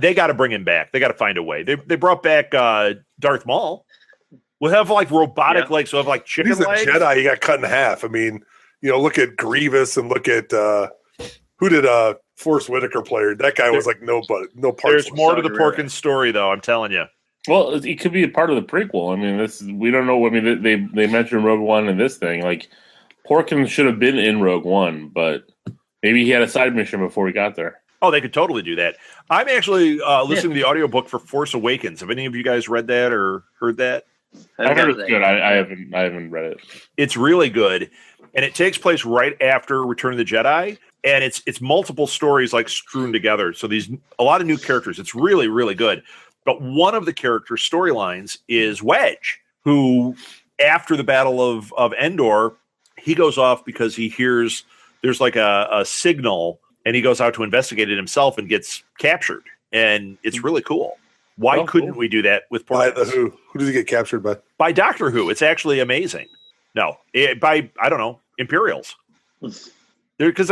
They got to bring him back. They got to find a way. They brought back Darth Maul. We'll have like robotic legs. We'll have like chicken He's a legs. Jedi. He got cut in half. I mean, look at Grievous and look at who did Forrest Whitaker play? That guy was like no part. There's more to the Porkins story, though. I'm telling you. Well, it could be a part of the prequel. I mean, we don't know. I mean, they mentioned Rogue One in this thing. Like, Porkins should have been in Rogue One, but maybe he had a side mission before we got there. Oh, they could totally do that. I'm actually listening to the audiobook for Force Awakens. Have any of you guys read that or heard that? I heard it's good. I haven't read it. It's really good, and it takes place right after Return of the Jedi, and it's multiple stories like strewn together. So a lot of new characters. It's really, really good. But one of the character storylines is Wedge, who after the Battle of Endor, he goes off because he hears there's like a signal, and he goes out to investigate it himself and gets captured. And it's really cool. Why couldn't we do that with Porkins? By the Who? Who does he get captured by? By Doctor Who. It's actually amazing. No, by, I don't know, Imperials. Because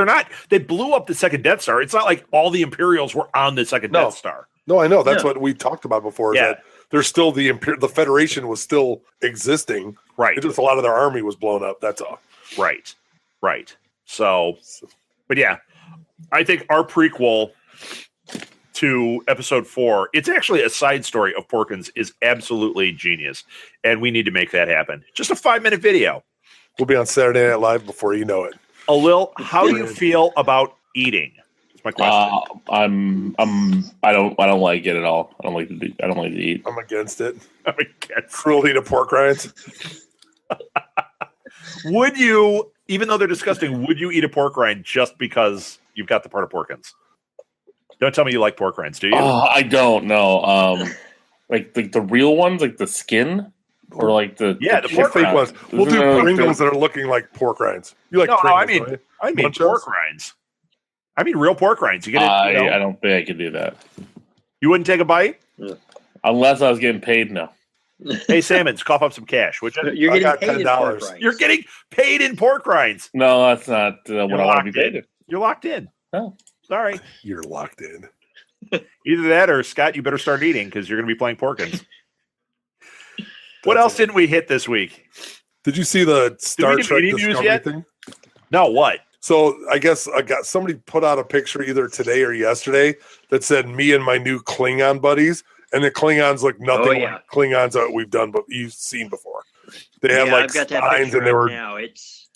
they blew up the second Death Star. It's not like all the Imperials were on the second Death Star. No, I know. That's what we talked about before. Yeah. That there's still the Federation was still existing. Right. It's just a lot of their army was blown up. That's all. Right. So, but yeah, I think our prequel to episode 4, it's actually a side story of Porkins, is absolutely genius. And we need to make that happen. Just a 5-minute video. We'll be on Saturday Night Live before you know it. Alil, how do you feel about eating? That's my question. I don't like it at all. I don't like to eat. I'm against it. I'm against Cruelty to pork rinds. Would you, even though they're disgusting, would you eat a pork rind just because you've got the part of Porkins? Don't tell me you like pork rinds, do you? I don't know. Like the real ones, like the skin, or like the pork fake ones. We'll do Pringles that are looking like pork rinds. You like Pringles? I mean pork rinds. I mean real pork rinds. You get it? I don't think I could do that. You wouldn't take a bite unless I was getting paid. No. Hey, Salmons, cough up some cash, would you? You're getting paid in pork rinds. You're getting paid in pork rinds. No, that's not what I want to be paid in. You're locked in. Oh. Sorry. You're locked in. Either that or, Scott, you better start eating because you're going to be playing Porkins. What else didn't we hit this week? Did you see the Star Trek Discovery thing? No, what? So I guess somebody put out a picture either today or yesterday that said me and my new Klingon buddies, and the Klingons look nothing like Klingons that we've done, but you've seen before. They have like signs, and they were. Now it's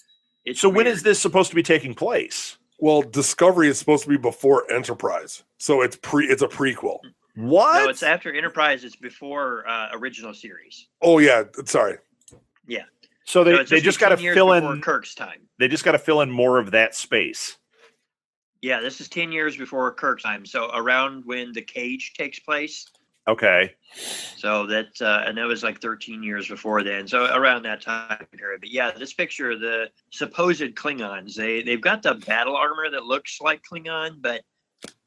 so. weird. When is this supposed to be taking place? Well, Discovery is supposed to be before Enterprise, so it's a prequel. What? No, it's after Enterprise. It's before original series. Oh yeah, sorry. Yeah. So they just got to fill in Kirk's time. They just got to fill in more of that space. Yeah, this is 10 years before Kirk's time. So around when the Cage takes place. Okay. So that and that was like 13 years before then. So around that time period. But yeah, this picture, the supposed Klingons, they've got the battle armor that looks like Klingon, but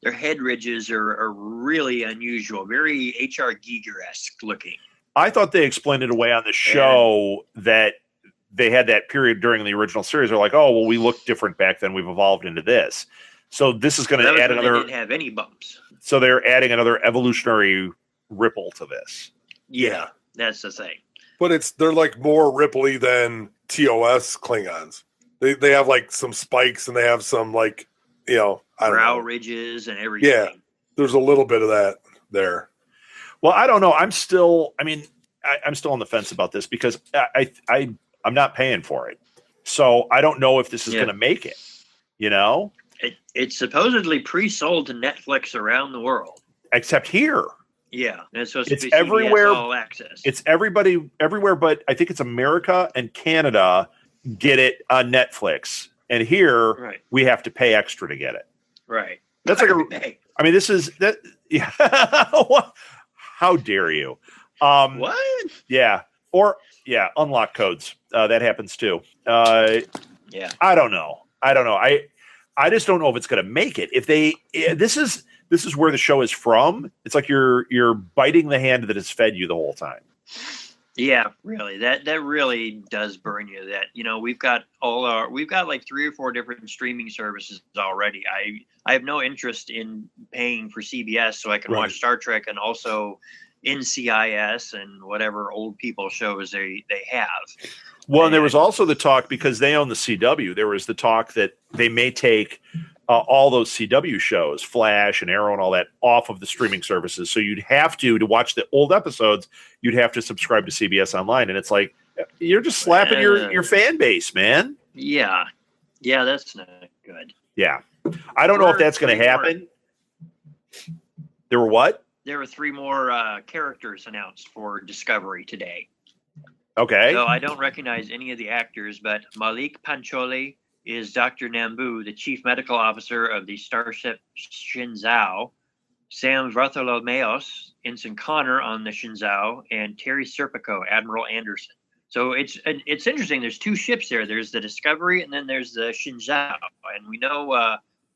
Their head ridges are really unusual, very H.R. Giger-esque looking. I thought they explained it away on the show that they had that period during the original series. They're like, oh, well, we looked different back then. We've evolved into this. So this is going to add another. They didn't have any bumps. So they're adding another evolutionary ripple to this. Yeah, that's the thing. But they're like more ripply than TOS Klingons. They have like some spikes and they have some like, I don't brow know. ridges and everything. Yeah, there's a little bit of that there. Well, I don't know. I'm still on the fence about this because I'm not paying for it. So I don't know if this is going to make it, It's supposedly pre-sold to Netflix around the world. Except here. Yeah. It's supposed It's to be everywhere. CBS All Access. It's everybody everywhere, but I think it's America and Canada get it on Netflix. And here we have to pay extra to get it. Right. That's this is that. Yeah. How dare you? What? Yeah. Or unlock codes. That happens too. Yeah. I don't know. I just don't know if it's going to make it. This is where the show is from. It's like you're biting the hand that has fed you the whole time. Yeah, really. That really does burn you. That we've got like 3 or 4 different streaming services already. I have no interest in paying for CBS so I can watch Star Trek and also NCIS and whatever old people shows they have. Well, and there was also the talk, because they own the CW, there was the talk that they may take all those CW shows, Flash and Arrow and all that, off of the streaming services. So you'd have to watch the old episodes, you'd have to subscribe to CBS Online. And it's like, you're just slapping your fan base, man. Yeah. Yeah, that's not good. Yeah. I don't know if that's going to happen. There were what? There were 3 more characters announced for Discovery today. Okay. So I don't recognize any of the actors, but Malik Pancholi is Dr. Nambu, the chief medical officer of the starship Shinzao. Sam Vartholomeos, Ensign Connor on the Shinzao, and Terry Serpico, Admiral Anderson. So it's interesting. There's 2 ships there. There's the Discovery, and then there's the Shinzao. And we know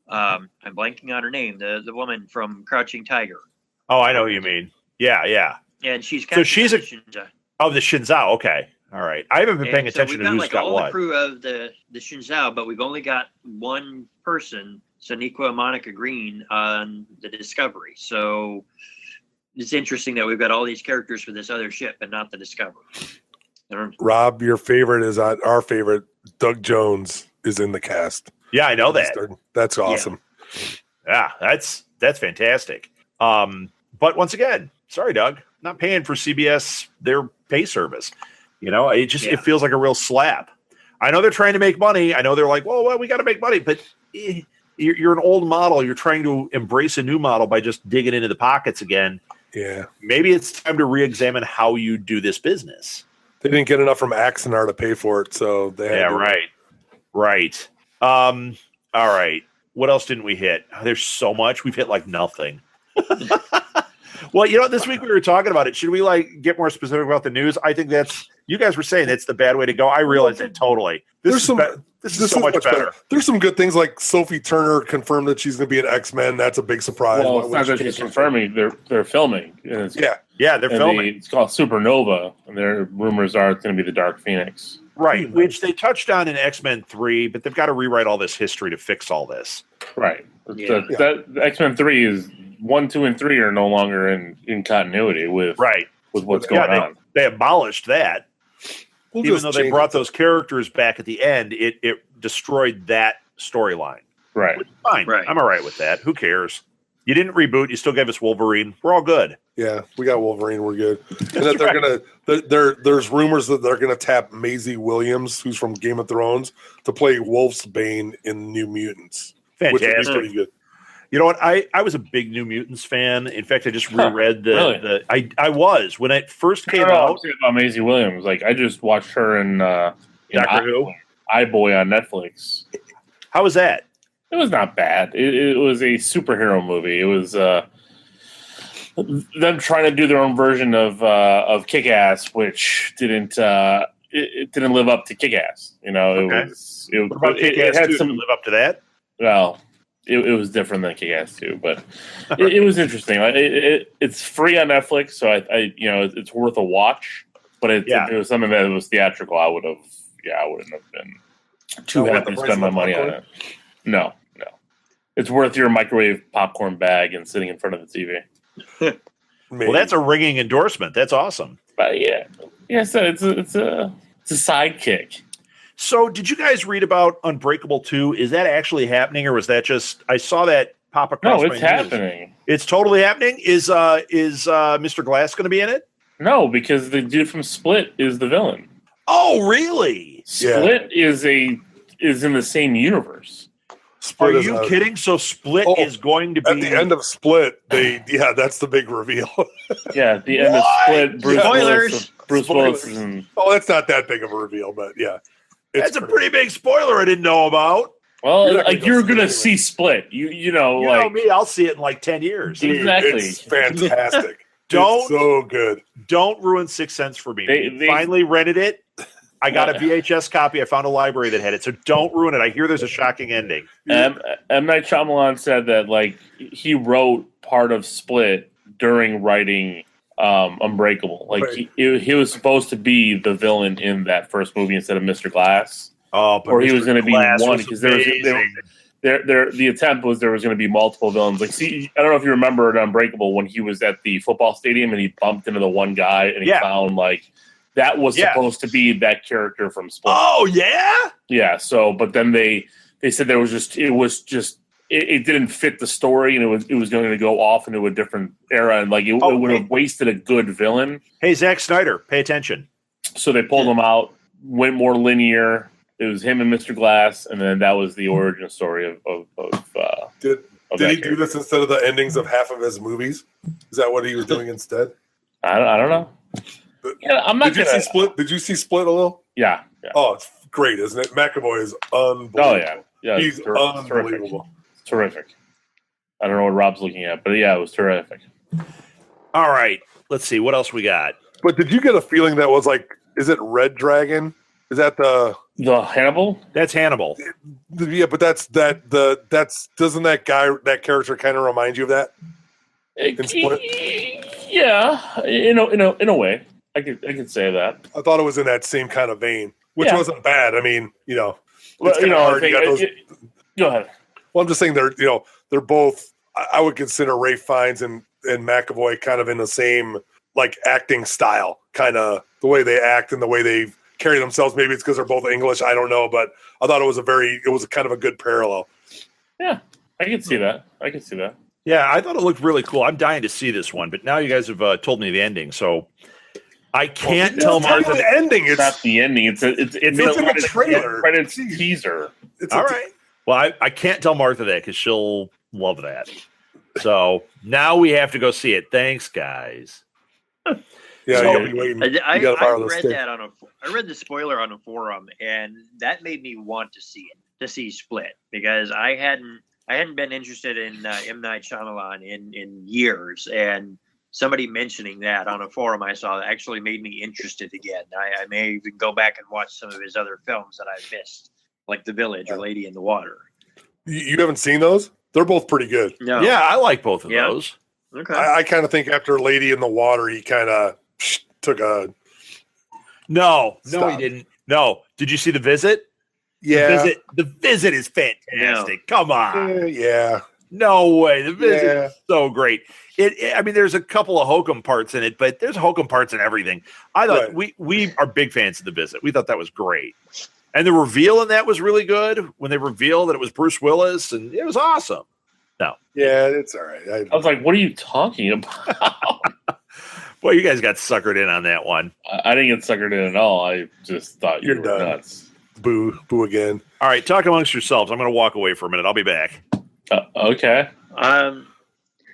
I'm blanking on her name, the woman from Crouching Tiger. Oh, I know who you mean. Yeah. And she's so she's a Shinzao. Oh, the Shinzao. Okay. All right. I haven't been paying attention to who's got all what. the crew of the Shinzao, but we've only got one person, Sonequa Monica Green, on the Discovery. So it's interesting that we've got all these characters for this other ship and not the Discovery. Rob, your favorite is our favorite. Doug Jones is in the cast. Yeah, I know that. That's awesome. Yeah, that's fantastic. But once again, sorry, Doug, not paying for CBS, their pay service. It feels like a real slap. I know they're trying to make money. I know they're like, well, we got to make money, but you're an old model. You're trying to embrace a new model by just digging into the pockets again. Yeah. Maybe it's time to re-examine how you do this business. They didn't get enough from Axonar to pay for it, so they had to. Right. All right. What else didn't we hit? There's so much. We've hit like nothing. Well, this week we were talking about it. Should we get more specific about the news? I think you guys were saying that's the bad way to go. I realize it totally. This is so much better. There's some good things, like Sophie Turner confirmed that she's going to be an XMen. That's a big surprise. Well, it's not that she's confirming; they're filming. They're filming. It's called Supernova, and their rumors are it's going to be the Dark Phoenix. Right, which they touched on in X-Men 3, but they've got to rewrite all this history to fix all this. Right. The X-Men 3 is 1, 2, and 3 are no longer in continuity with what's going on. They abolished that. Even though they brought those characters back at the end, it destroyed that storyline. Right. Fine. Right. I'm all right with that. Who cares? You didn't reboot. You still gave us Wolverine. We're all good. Yeah, we got Wolverine. We're good. And that they're gonna. There's rumors that they're gonna tap Maisie Williams, who's from Game of Thrones, to play Wolfsbane in New Mutants. Fantastic. Which would be pretty good. You know what? I was a big New Mutants fan. In fact, I just reread I was when it first came out. About Maisie Williams, I just watched her in Doctor Who, iBoy on Netflix. How was that? It was not bad. It was a superhero movie. It was them trying to do their own version of Kick-Ass, which didn't live up to Kick-Ass. It had some live up to that. Well, it was different than Kick-Ass 2, but it was interesting. It's free on Netflix, so I it's worth a watch. But if it was something that was theatrical, I wouldn't have been too happy to spend my money on it. No. It's worth your microwave popcorn bag and sitting in front of the TV. Well, that's a ringing endorsement. That's awesome. But so it's a sidekick. So, did you guys read about Unbreakable 2? Is that actually happening, or was that just I saw that pop across? No, it's happening. It's totally happening. Is Mr. Glass going to be in it? No, because the dude from Split is the villain. Oh, really? Split is in the same universe. Split Are you kidding? So Split is going to be at the end of Split. That's the big reveal. At the end of Split, Bruce Willis is in. Oh, it's not that big of a reveal, but yeah, that's a pretty big spoiler I didn't know about. Well, you're gonna see Split. You know me. I'll see it in like 10 years. Exactly. It's fantastic. It's so good. Don't ruin Sixth Sense for me. They finally rented it. I got a VHS copy. I found a library that had it, so don't ruin it. I hear there's a shocking ending. M. Night Shyamalan said that he wrote part of Split during writing Unbreakable. He was supposed to be the villain in that first movie instead of Mr. Glass. Oh, but or Mr. he was going to be one because the attempt was there was going to be multiple villains. I don't know if you remember at Unbreakable when he was at the football stadium and he bumped into the one guy and he found that was supposed to be that character from Split. Oh yeah, yeah. So, but then they said it didn't fit the story and it was going to go off into a different era and it would have wasted a good villain. Hey, Zack Snyder, pay attention. So they pulled him out, went more linear. It was him and Mr. Glass, and then that was the origin story of Did he do this instead of the endings of half of his movies? Is that what he was doing instead? I don't know. I'm not. Did you see Split? Did you see Split a little? Yeah. Oh, it's great, isn't it? McAvoy is unbelievable. Oh yeah. He's unbelievable. Terrific. I don't know what Rob's looking at, but it was terrific. All right, let's see what else we got. But did you get a feeling that was is it Red Dragon? Is that the Hannibal? That's Hannibal. Yeah, but doesn't that character kind of remind you of that? In Split? Yeah, in a way, I could say that. I thought it was in that same kind of vein, which wasn't bad. I mean, Go ahead. Well, I'm just saying they're both. I would consider Ralph Fiennes and McAvoy kind of in the same acting style, kind of the way they act and the way they carry themselves. Maybe it's because they're both English. I don't know, but I thought it was kind of a good parallel. Yeah, I can see that. Yeah, I thought it looked really cool. I'm dying to see this one, but now you guys have told me the ending, so I can't tell Martha the ending. It's not the ending. It's a trailer. Credits teaser. All right. Well, I can't tell Martha that because she'll love that. So now we have to go see it. Thanks, guys. Yeah, you'll be waiting. I read the spoiler on a forum, and that made me want to see it, to see Split, because I hadn't been interested in M. Night Shyamalan in years, and somebody mentioning that on a forum I saw actually made me interested again. I may even go back and watch some of his other films that I've missed, like The Village or Lady in the Water. You haven't seen those? They're both pretty good. No. Yeah, I like both of those. Okay. I kind of think after Lady in the Water, he kind of took a... No, he didn't. No. Did you see The Visit? Yeah. The Visit is fantastic. No. Come on. Yeah. No way. The Visit is so great. I mean, there's a couple of hokum parts in it, but there's hokum parts in everything. I thought we are big fans of The Visit. We thought that was great. And the reveal in that was really good when they revealed that it was Bruce Willis, and it was awesome. No. Yeah, it's all right. I was like, what are you talking about? Boy, you guys got suckered in on that one. I didn't get suckered in at all. I just thought you were nuts. Boo again. All right, talk amongst yourselves. I'm going to walk away for a minute. I'll be back. Okay.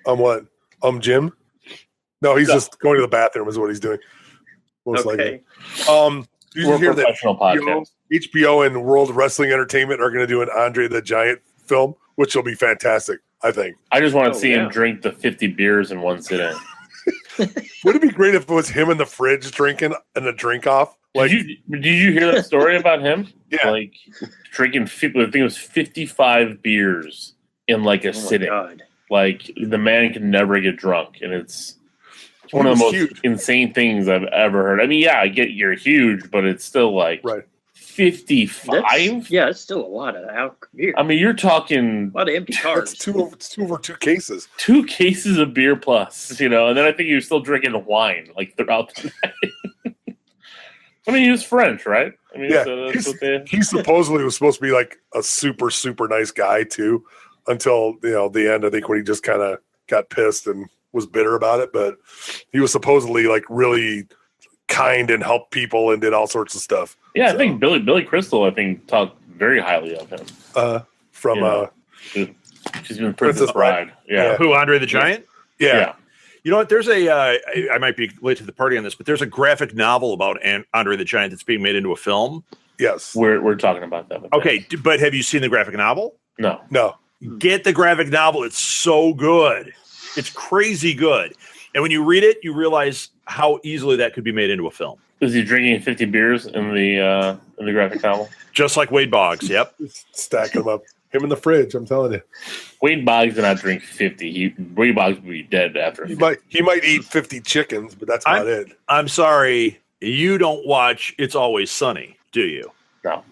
What? Jim? No, he's just going to the bathroom is what he's doing. Most likely. Did you hear that HBO and World Wrestling Entertainment are going to do an Andre the Giant film, which will be fantastic, I think. I just want to see him drink the 50 beers in one sitting. Would it be great if it was him in the fridge drinking and a drink off? Did you hear that story about him? Yeah. Drinking, I think it was 55 beers in like a Oh my sitting. God. Like the man can never get drunk, and it's one of the most insane things I've ever heard. I mean, yeah, I get you're huge, but it's still like 55. Yeah, it's still a lot of beer. I mean, you're talking a lot of empty cars. It's two over two cases. 2 cases of beer plus, and then I think he was still drinking wine like throughout the night. I mean, he was French, right? I mean, Yeah, so that's what he supposedly was supposed to be like a super, super nice guy too, until the end. I think when he just kind of got pissed and was bitter about it, but he was supposedly like really kind and helped people and did all sorts of stuff. Yeah, so. I think Billy Crystal, talked very highly of him. She's been Princess Bride. Yeah. Who, Andre the Giant? Yeah. You know what? There's I might be late to the party on this, but there's a graphic novel about Andre the Giant that's being made into a film. Yes. We're talking about that. Okay, but have you seen the graphic novel? No. Get the graphic novel. It's so good. It's crazy good. And when you read it, you realize how easily that could be made into a film. Is he drinking 50 beers in the graphic novel? Just like Wade Boggs, yep. Stacking them up. Him in the fridge, I'm telling you. Wade Boggs did not drink 50. Wade Boggs would be dead after. He might eat 50 chickens, but that's about it. I'm sorry, you don't watch It's Always Sunny, do you? No.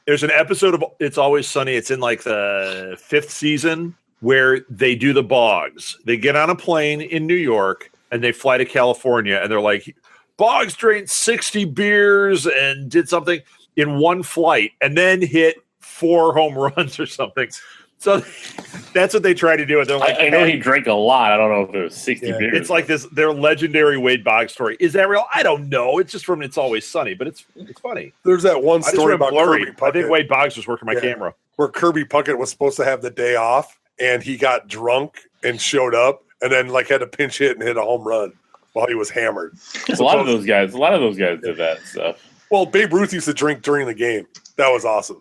There's an episode of It's Always Sunny. It's in like the 5th season where they do the Boggs. They get on a plane in New York and they fly to California and they're like, Boggs drank 60 beers and did something in one flight and then hit 4 home runs or something. So that's what they try to do. And they're like, I know he drank a lot. I don't know if it was 60 beers. It's like their legendary Wade Boggs story. Is that real? I don't know. It's just from It's Always Sunny, but it's funny. There's that one story about Kirby Puckett. I think Wade Boggs was working my camera. Where Kirby Puckett was supposed to have the day off and he got drunk and showed up and then had to pinch hit and hit a home run while he was hammered. A lot of those guys did that stuff. Well, Babe Ruth used to drink during the game. That was awesome.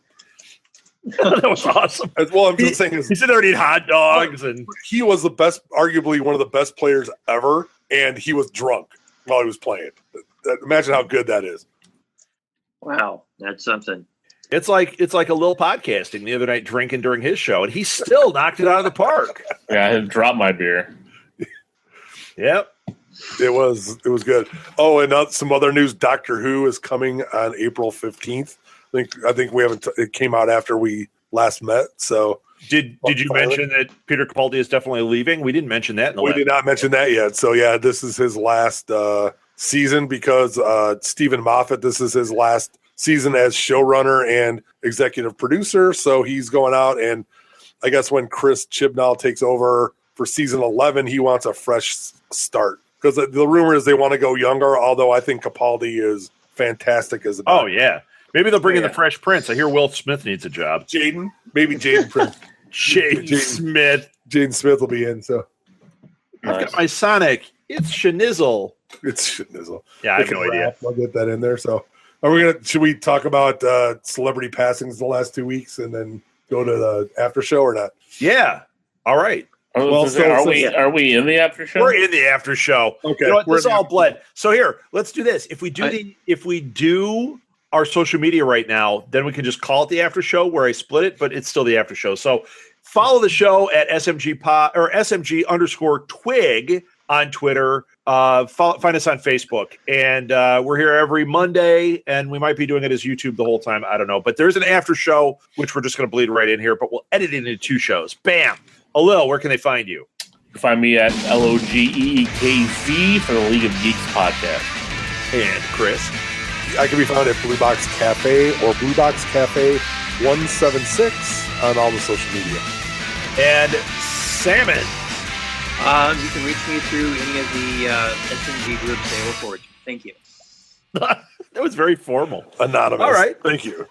That was awesome. Well, I'm just saying, he said there to eat hot dogs, and he was the best, arguably one of the best players ever, and he was drunk while he was playing. Imagine how good that is. Wow, that's something. It's like a little podcasting the other night, drinking during his show, and he still knocked it out of the park. Yeah, I had dropped my beer. Yep. It was good. Oh, and some other news. Doctor Who is coming on April 15th. I think we haven't. It came out after we last met. So did you mention that Peter Capaldi is definitely leaving? We didn't mention that. We did not mention that yet. So yeah, this is his last season because Stephen Moffat. This is his last season as showrunner and executive producer. So he's going out, and I guess when Chris Chibnall takes over for season 11, he wants a fresh start because the rumor is they want to go younger. Although I think Capaldi is fantastic as a doctor. Oh yeah. Maybe they'll bring in the Fresh Prince. I hear Will Smith needs a job. Jaden Prince. Jaden Smith. Jaden Smith will be in. So I've got my Sonic. It's Schnizzle. Yeah, I have no idea. I'll get that in there. So should we talk about celebrity passings the last 2 weeks and then go to the after show or not? Yeah. All right. Are we in the after show? We're in the after show. Okay. You know what? This all bled. So here, let's do this. If we do our social media right now, then we can just call it the after show where I split it, but it's still the after show. So follow the show at SMG or SMG_TWIG on Twitter. Find us on Facebook, and we're here every Monday, and we might be doing it as YouTube the whole time. I don't know, but there's an after show, which we're just going to bleed right in here, but we'll edit it into 2 shows. Bam. Alil, where can they find you? You can find me at LOGEEKZ for the League of Geeks podcast. And Chris? I can be found at Blue Box Cafe or Blue Box Cafe 176 on all the social media. And Salmons. You can reach me through any of the SMG groups they report. Thank you. That was very formal. Anonymous. All right. Thank you.